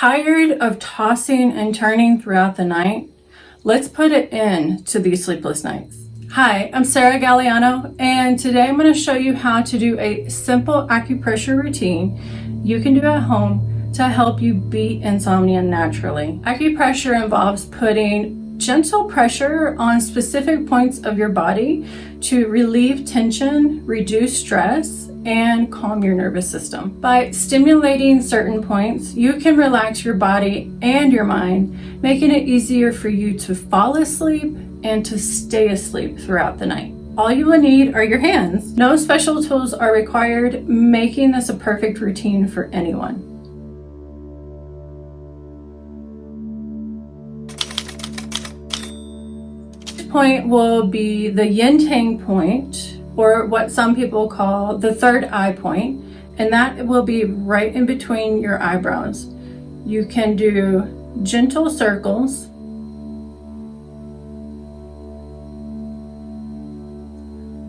Tired of tossing and turning throughout the night? Let's put it in to these sleepless nights. Hi, I'm Sarah Galeano, and today I'm going to show you how to do a simple acupressure routine you can do at home to help you beat insomnia naturally. Acupressure involves putting gentle pressure on specific points of your body to relieve tension, reduce stress, and calm your nervous system. By stimulating certain points, you can relax your body and your mind, making it easier for you to fall asleep and to stay asleep throughout the night. All you will need are your hands. No special tools are required, making this a perfect routine for anyone. This point will be the yin-tang point, or what some people call the third eye point, and that will be right in between your eyebrows. You can do gentle circles,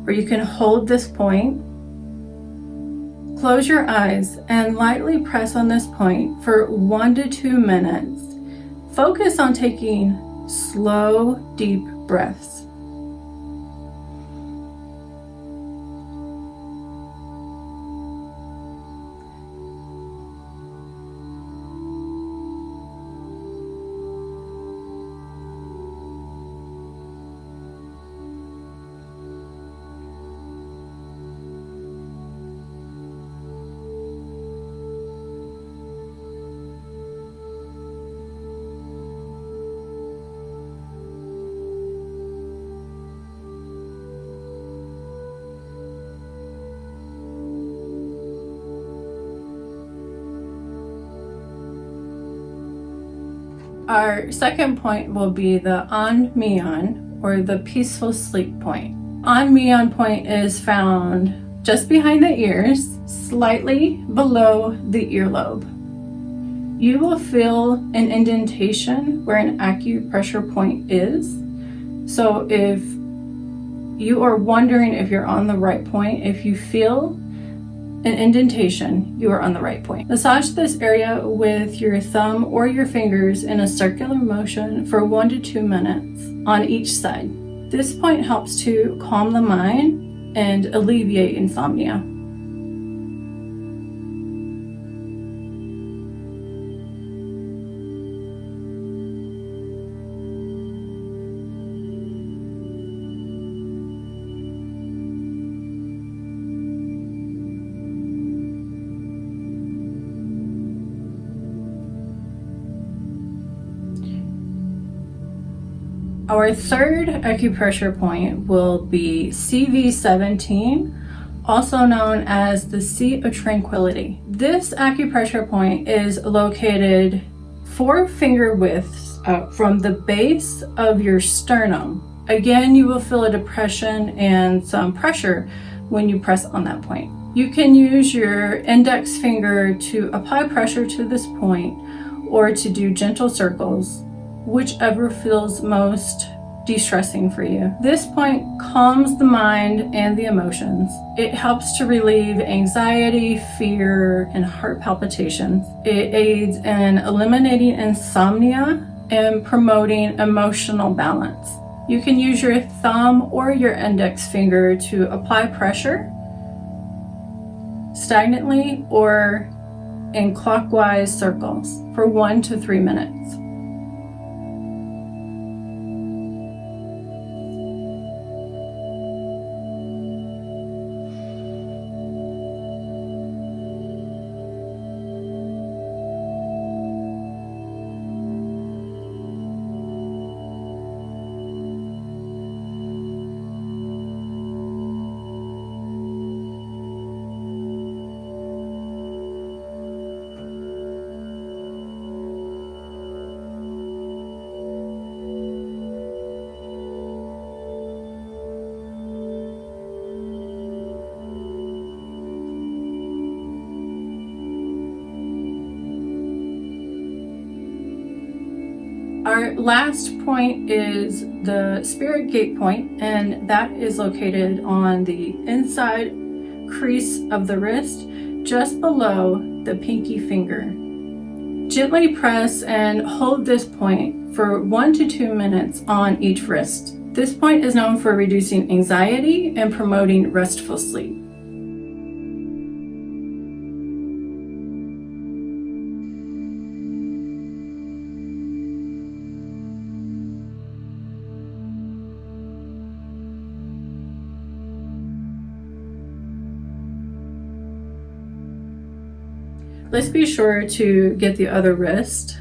or you can hold this point, close your eyes, and lightly press on this point for 1 to 2 minutes. Focus on taking slow, deep breaths. Our second point will be the unwind, or the peaceful sleep point. Unwind point is found just behind the ears, slightly below the earlobe. You will feel an indentation where an acupressure point is. So if you are wondering if you're on the right point, if you feel an indentation, you are on the right point. Massage this area with your thumb or your fingers in a circular motion for 1 to 2 minutes on each side. This point helps to calm the mind and alleviate insomnia. Our third acupressure point will be CV17, also known as the Seat of Tranquility. This acupressure point is located 4 finger widths from the base of your sternum. Again, you will feel a depression and some pressure when you press on that point. You can use your index finger to apply pressure to this point or to do gentle circles, whichever feels most de-stressing for you. This point calms the mind and the emotions. It helps to relieve anxiety, fear, and heart palpitations. It aids in eliminating insomnia and promoting emotional balance. You can use your thumb or your index finger to apply pressure stagnantly or in clockwise circles for 1 to 3 minutes. Our last point is the spirit gate point, and that is located on the inside crease of the wrist, just below the pinky finger. Gently press and hold this point for 1 to 2 minutes on each wrist. This point is known for reducing anxiety and promoting restful sleep. Let's be sure to get the other wrist.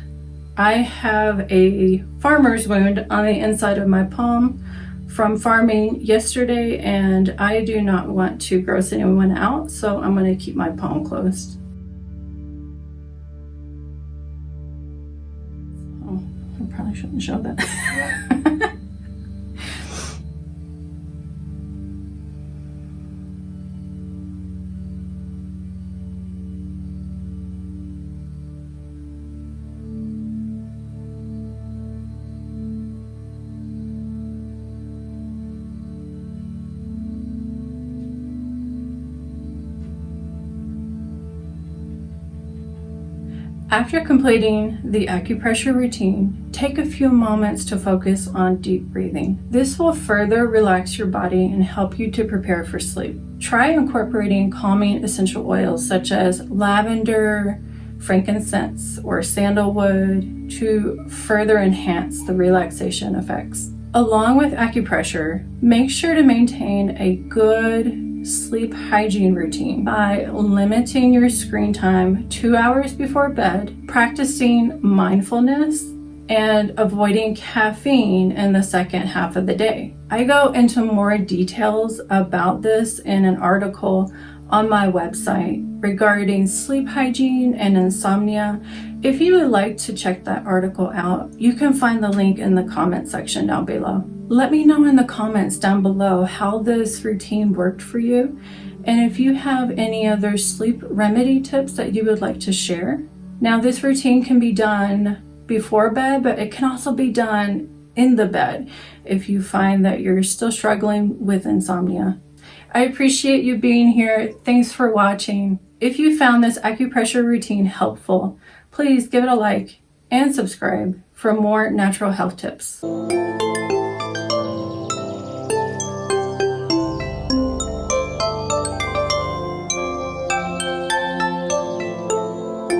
I have a farmer's wound on the inside of my palm from farming yesterday, and I do not want to gross anyone out, so I'm going to keep my palm closed. Oh, I probably shouldn't show that. After completing the acupressure routine, take a few moments to focus on deep breathing. This will further relax your body and help you to prepare for sleep. Try incorporating calming essential oils such as lavender, frankincense, or sandalwood to further enhance the relaxation effects. Along with acupressure, make sure to maintain a good sleep hygiene routine by limiting your screen time 2 hours before bed, practicing mindfulness, and avoiding caffeine in the second half of the day. I go into more details about this in an article on my website regarding sleep hygiene and insomnia. If you would like to check that article out, you can find the link in the comment section down below. Let me know in the comments down below how this routine worked for you, and if you have any other sleep remedy tips that you would like to share. Now, this routine can be done before bed, but it can also be done in the bed if you find that you're still struggling with insomnia. I appreciate you being here. Thanks for watching. If you found this acupressure routine helpful, please give it a like and subscribe for more natural health tips.